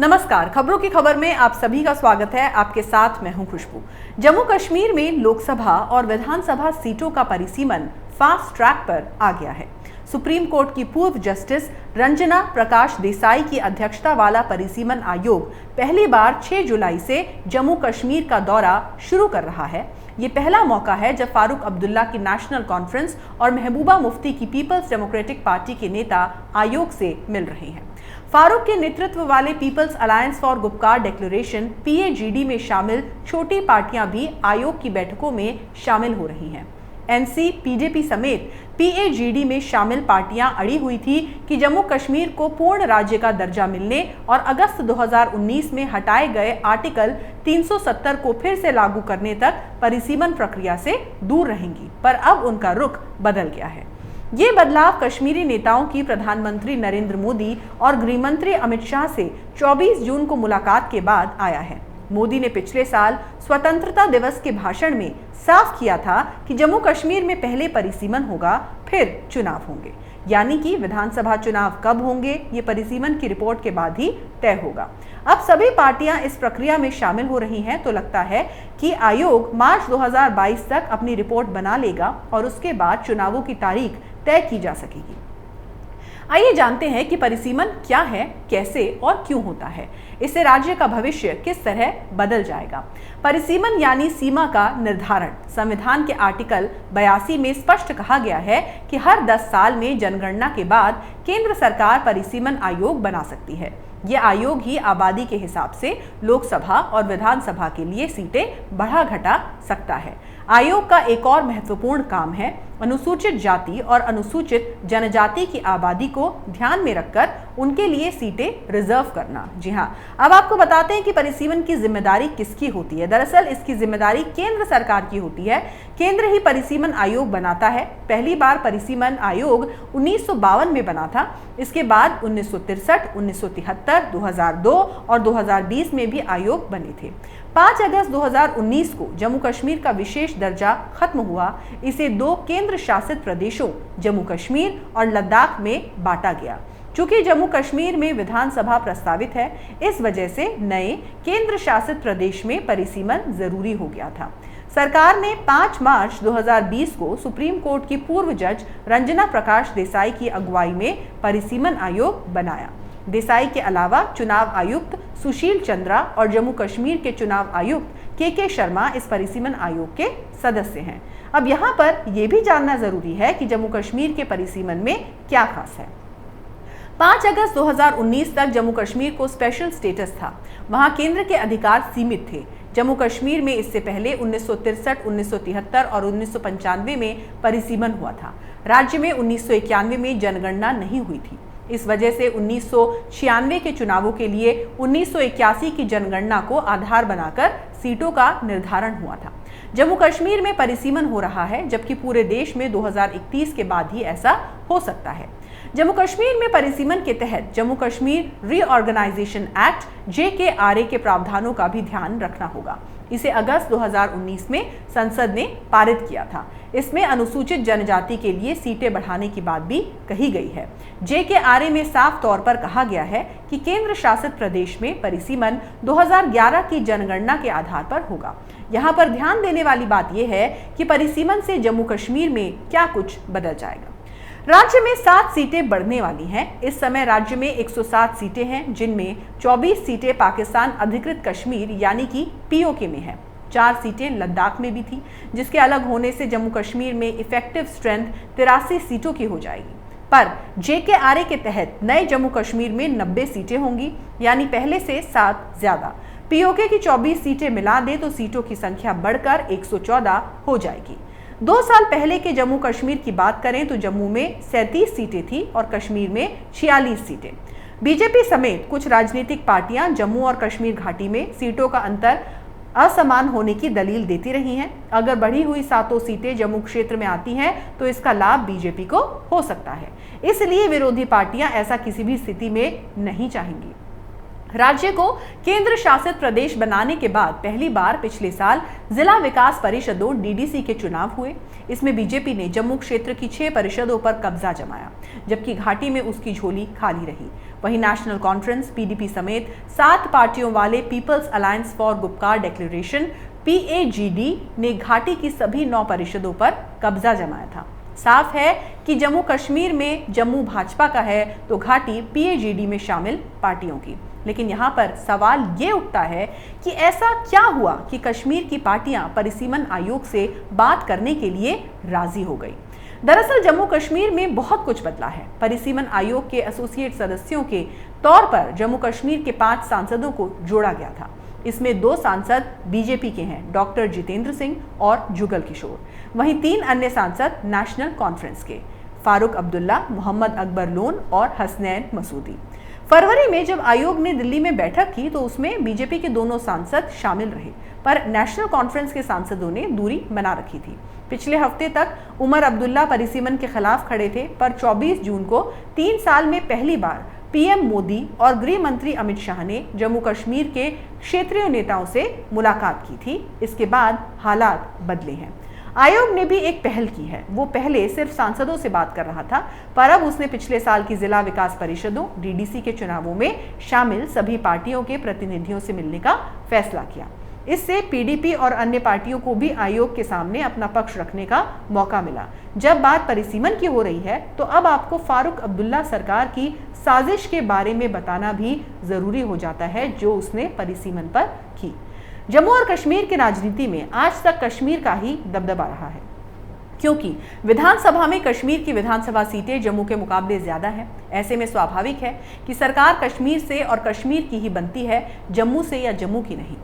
नमस्कार, खबरों की खबर में आप सभी का स्वागत है। आपके साथ मैं हूं खुशबू। जम्मू कश्मीर में लोकसभा और विधानसभा सीटों का परिसीमन फास्ट ट्रैक पर आ गया है। सुप्रीम कोर्ट की पूर्व जस्टिस रंजना प्रकाश देसाई की अध्यक्षता वाला परिसीमन आयोग पहली बार 6 जुलाई से जम्मू कश्मीर का दौरा शुरू कर रहा है। ये पहला मौका है जब फारूक अब्दुल्ला की नेशनल कॉन्फ्रेंस और महबूबा मुफ्ती की पीपल्स डेमोक्रेटिक पार्टी के नेता आयोग से मिल रहे हैं। फारूक के नेतृत्व वाले People's Alliance for Gupkar Declaration PAGD में शामिल छोटी पार्टियां भी आयोग की बैठकों में शामिल हो रही हैं। NC, PJP समेत PAGD में शामिल पार्टियां अड़ी हुई थी कि जम्मू कश्मीर को पूर्ण राज्य का दर्जा मिलने और अगस्त 2019 में हटाए गए आर्टिकल 370 को फिर से लागू करने तक परिसीमन प्रक्रिया से दूर रहेंगी, पर अब उनका रुख बदल गया है। ये बदलाव कश्मीरी नेताओं की प्रधानमंत्री नरेंद्र मोदी और गृहमंत्री अमित शाह से 24 जून को मुलाकात के बाद आया है। मोदी ने पिछले साल स्वतंत्रता दिवस के भाषण में साफ किया था कि जम्मू कश्मीर में पहले परिसीमन होगा, फिर चुनाव होंगे। यानी कि विधानसभा चुनाव कब होंगे, ये परिसीमन की रिपोर्ट के बाद ही तय होगा। अब सभी पार्टियां इस प्रक्रिया में शामिल हो रही हैं, तो लगता है कि आयोग मार्च 2022 तक अपनी रिपोर्ट बना लेगा और उसके बाद चुनावों की तारीख तय की जा सकेगी। आइए जानते हैं कि परिसीमन क्या है, कैसे और क्यों होता है। इससे राज्य का भविष्य किस तरह बदल जाएगा। परिसीमन यानी सीमा का निर्धारण। संविधान के आर्टिकल 82 में स्पष्ट कहा गया है कि हर 10 साल में जनगणना के बाद केंद्र सरकार परिसीमन आयोग बना सकती है। यह आयोग ही आबादी के हिसाब से लोकसभा और विधानसभा के लिए सीटें बढ़ा घटा सकता है। आयोग का एक और महत्वपूर्ण काम है अनुसूचित जाति और अनुसूचित जनजाति की आबादी को ध्यान में रखकर उनके लिए सीटें रिजर्व करना। जी हां, अब आपको बताते हैं कि परिसीमन की जिम्मेदारी किसकी होती है। दरअसल इसकी जिम्मेदारी केंद्र सरकार की होती है। केंद्र ही परिसीमन आयोग बनाता है। पहली बार परिसीमन आयोग 1952 में बना था। इसके बाद 1963, 1973, 2002 और 2020 में भी आयोग बने थे। 5 अगस्त 2019 को जम्मू कश्मीर का विशेष दर्जा खत्म हुआ। इसे 2 केंद्र शासित प्रदेशों जम्मू कश्मीर और लद्दाख में बांटा गया। चूंकि जम्मू कश्मीर में विधानसभा प्रस्तावित है, इस वजह से नए केंद्र शासित प्रदेश में परिसीमन जरूरी हो गया था। सरकार ने 5 मार्च 2020 को सुप्रीम कोर्ट की पूर्व जज रंजना प्रकाश देसाई की अगुवाई में परिसीमन आयोग बनाया। देसाई के अलावा चुनाव आयुक्त सुशील चंद्रा और जम्मू कश्मीर के चुनाव आयुक्त KK शर्मा इस परिसीमन आयोग के सदस्य हैं। अब यहाँ पर यह भी जानना जरूरी है कि जम्मू कश्मीर के परिसीमन में क्या खास है। 5 अगस्त 2019 तक जम्मू कश्मीर को स्पेशल स्टेटस था। वहां केंद्र के अधिकार सीमित थे। जम्मू कश्मीर में इससे पहले 1963, 1973 और 1995 में परिसीमन हुआ था। राज्य में 1991 में जनगणना नहीं हुई थी। इस वजह से 1996 के चुनावों के लिए 1981 की जनगणना को आधार बनाकर सीटों का निर्धारण हुआ था। जम्मू कश्मीर में परिसीमन हो रहा है, जबकि पूरे देश में 2031 के बाद ही ऐसा हो सकता है। जम्मू कश्मीर में परिसीमन के तहत Jammu Kashmir Reorganisation Act JKRA के प्रावधानों का भी ध्यान रखना होगा। इसे अगस्त 2019 में संसद ने पारित किया था। इसमें अनुसूचित जनजाति के लिए सीटें बढ़ाने की बात भी कही गई है। JKRA में साफ तौर पर कहा गया है कि केंद्र शासित प्रदेश में परिसीमन 2011 की जनगणना के आधार पर होगा। यहाँ पर ध्यान देने वाली बात यह है कि परिसीमन से जम्मू कश्मीर में क्या कुछ बदल जाएगा। राज्य में 7 सीटें बढ़ने वाली हैं। इस समय राज्य में 107 सीटें हैं, जिनमें 24 सीटें पाकिस्तान अधिकृत कश्मीर यानी कि POK में है। 4 सीटें लद्दाख में भी थी, जिसके अलग होने से जम्मू कश्मीर में इफेक्टिव स्ट्रेंथ 83 सीटों की हो जाएगी। पर JKRA के तहत नए जम्मू कश्मीर में 90 सीटें होंगी, यानी पहले से 7 ज्यादा। POK की 24 सीटें मिला दे तो सीटों की संख्या बढ़कर 114 हो जाएगी। 2 साल पहले के जम्मू कश्मीर की बात करें तो जम्मू में 37 सीटें थी और कश्मीर में 46 सीटें। BJP समेत कुछ राजनीतिक पार्टियां जम्मू और कश्मीर घाटी में सीटों का अंतर असमान होने की दलील देती रही हैं। अगर बढ़ी हुई 7 सीटें जम्मू क्षेत्र में आती हैं तो इसका लाभ BJP को हो सकता है। इसलिए विरोधी पार्टियां ऐसा किसी भी स्थिति में नहीं चाहेंगी। राज्य को केंद्र शासित प्रदेश बनाने के बाद पहली बार पिछले साल जिला विकास परिषदों डीडीसी के चुनाव हुए। इसमें बीजेपी ने जम्मू क्षेत्र की 6 परिषदों पर कब्जा जमाया, जबकि घाटी में उसकी झोली खाली रही। वहीं नेशनल कॉन्फ्रेंस पीडीपी समेत 7 पार्टियों वाले People's Alliance for Gupkar Declaration PAGD ने घाटी की सभी 9 परिषदों पर कब्जा जमाया था। साफ है कि जम्मू कश्मीर में जम्मू भाजपा का है तो घाटी PAGD में शामिल पार्टियों की। लेकिन यहाँ पर सवाल ये उठता है कि ऐसा क्या हुआ कि कश्मीर की पार्टियां परिसीमन आयोग से बात करने के लिए राजी हो गई। दरअसल जम्मू कश्मीर में बहुत कुछ बदला है। परिसीमन आयोग के एसोसिएट सदस्यों के तौर पर जम्मू कश्मीर के 5 सांसदों को जोड़ा गया था। इसमें 2 सांसद बीजेपी के हैं, डॉक्टर जितेंद्र सिंह और जुगल किशोर। वहीं 3 अन्य सांसद नेशनल कॉन्फ्रेंस के, फारूक अब्दुल्ला, मोहम्मद अकबर लोन और हसनैन मसूदी। फरवरी में जब आयोग ने दिल्ली में बैठक की तो उसमें बीजेपी के दोनों सांसद शामिल रहे, पर नेशनल कॉन्फ्रेंस के सांसदों ने दूरी बना रखी थी। पिछले हफ्ते तक उमर अब्दुल्ला परिसीमन के खिलाफ खड़े थे, पर 24 जून को 3 साल में पहली बार पीएम मोदी और गृह मंत्री अमित शाह ने जम्मू कश्मीर के क्षेत्रीय नेताओं से मुलाकात की थी। इसके बाद हालात बदले हैं। आयोग ने भी एक पहल की है। वो पहले सिर्फ सांसदों से बात कर रहा था, पर अब उसने पिछले साल की जिला विकास परिषदों डीडीसी के चुनावों में शामिल सभी पार्टियों के प्रतिनिधियों से मिलने का फैसला किया। इससे पीडीपी और अन्य पार्टियों को भी आयोग के सामने अपना पक्ष रखने का मौका मिला। जब बात परिसीमन की हो रही है तो अब आपको फारूक अब्दुल्ला सरकार की साजिश के बारे में बताना भी जरूरी हो जाता है, जो उसने परिसीमन पर की। जम्मू और कश्मीर की राजनीति में आज तक कश्मीर का ही दबदबा रहा है, क्योंकि विधानसभा में कश्मीर की विधानसभा सीटें जम्मू के मुकाबले ज्यादा है। ऐसे में स्वाभाविक है कि सरकार कश्मीर से और कश्मीर की ही बनती है, जम्मू से या जम्मू की नहीं।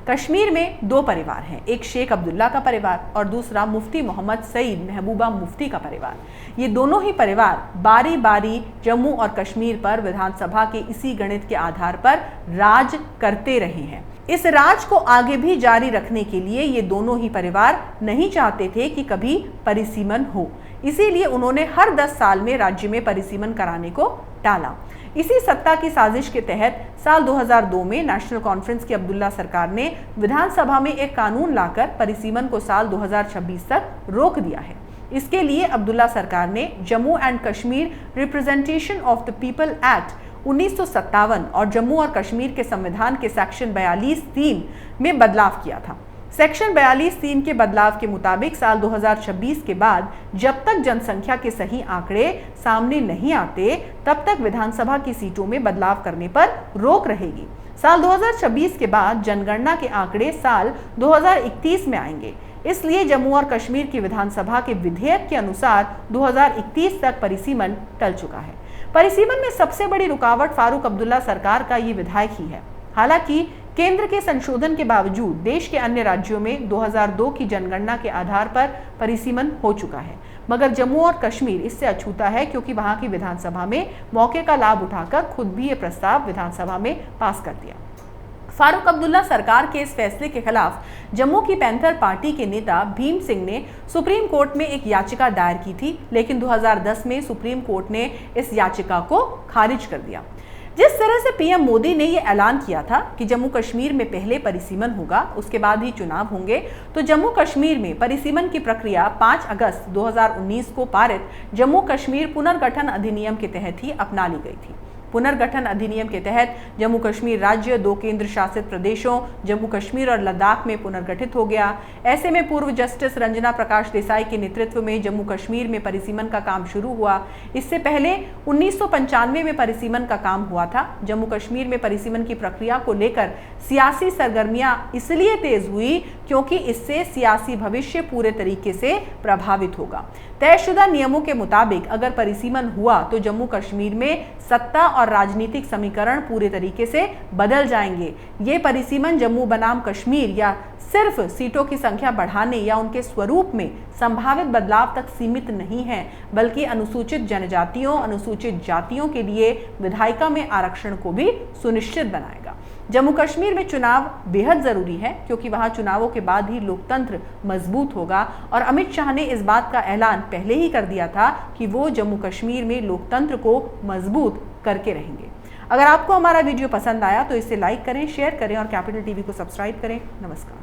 कश्मीर में 2 परिवार हैं, एक शेख अब्दुल्ला का परिवार और दूसरा मुफ्ती मोहम्मद सईद महबूबा मुफ्ती का परिवार। ये दोनों ही परिवार बारी बारी जम्मू और कश्मीर पर विधानसभा के इसी गणित के आधार पर राज करते रहे हैं। इस राज को आगे भी जारी रखने के लिए ये दोनों ही परिवार नहीं चाहते थे कि कभी परिसीमन हो, इसीलिए उन्होंने हर 10 साल में राज्य में परिसीमन कराने को टाला। इसी सत्ता की साजिश के तहत साल 2002 में नेशनल कॉन्फ्रेंस की अब्दुल्ला सरकार ने विधानसभा में एक कानून लाकर परिसीमन को साल 2026 तक रोक दिया है। इसके लिए अब्दुल्ला सरकार ने Jammu and Kashmir representation of the people act 1957 और जम्मू और कश्मीर के संविधान के सेक्शन 42(3) में बदलाव किया था। सेक्शन 42(3) के बदलाव के मुताबिक साल 2026 के बाद जब तक जनसंख्या के सही आंकड़े सामने नहीं आते, तब तक विधानसभा की सीटों में बदलाव करने पर रोक रहेगी। साल 2026 के बाद जनगणना के आंकड़े साल 2031 में आएंगे, इसलिए जम्मू और कश्मीर की विधानसभा के विधेयक के अनुसार 2031 तक परिसीमन टल चुका है। परिसीमन में सबसे बड़ी रुकावट फारूक अब्दुल्ला सरकार का ये विधायक ही है। हालांकि केंद्र के संशोधन के बावजूद देश के अन्य राज्यों में 2002 की जनगणना के आधार पर परिसीमन हो चुका है, मगर जम्मू और कश्मीर इससे अछूता है, क्योंकि वहां की विधानसभा में मौके का लाभ उठाकर खुद भी ये प्रस्ताव विधानसभा में पास कर दिया। फारूक अब्दुल्ला सरकार के इस फैसले के खिलाफ जम्मू की पैंथर पार्टी के नेता भीम सिंह ने सुप्रीम कोर्ट में एक याचिका दायर की थी, लेकिन 2010 में सुप्रीम कोर्ट ने इस याचिका को खारिज कर दिया। जिस तरह से पीएम मोदी ने यह ऐलान किया था कि जम्मू कश्मीर में पहले परिसीमन होगा, उसके बाद ही चुनाव होंगे, तो जम्मू कश्मीर में परिसीमन की प्रक्रिया 5 अगस्त 2019 को पारित जम्मू कश्मीर पुनर्गठन अधिनियम के तहत ही अपना ली गई थी। पुनर्गठन अधिनियम के तहत जम्मू कश्मीर राज्य 2 केंद्र शासित प्रदेशों जम्मू कश्मीर और लद्दाख में पुनर्गठित हो गया। ऐसे में पूर्व जस्टिस रंजना प्रकाश देसाई के नेतृत्व में जम्मू कश्मीर में परिसीमन का काम शुरू हुआ। इससे पहले 1995 में परिसीमन का काम हुआ था। जम्मू कश्मीर में परिसीमन की प्रक्रिया को लेकर सियासी सरगर्मियां इसलिए तेज हुई क्योंकि इससे सियासी भविष्य पूरे तरीके से प्रभावित होगा। तयशुदा नियमों के मुताबिक अगर परिसीमन हुआ तो जम्मू कश्मीर में सत्ता और राजनीतिक समीकरण पूरे तरीके से बदल जाएंगे। ये परिसीमन जम्मू बनाम कश्मीर या सिर्फ सीटों की संख्या बढ़ाने या उनके स्वरूप में संभावित बदलाव तक सीमित नहीं है, बल्कि अनुसूचित जनजातियों, अनुसूचित जातियों के लिए विधायिका में आरक्षण को भी सुनिश्चित बनाएगा। जम्मू कश्मीर में चुनाव बेहद जरूरी है, क्योंकि वहां चुनावों के बाद ही लोकतंत्र मजबूत होगा और अमित शाह ने इस बात का ऐलान पहले ही कर दिया था कि वो जम्मू कश्मीर में लोकतंत्र को मजबूत करके रहेंगे। अगर आपको हमारा वीडियो पसंद आया तो इसे लाइक करें, शेयर करें और कैपिटल टीवी को सब्सक्राइब करें। नमस्कार।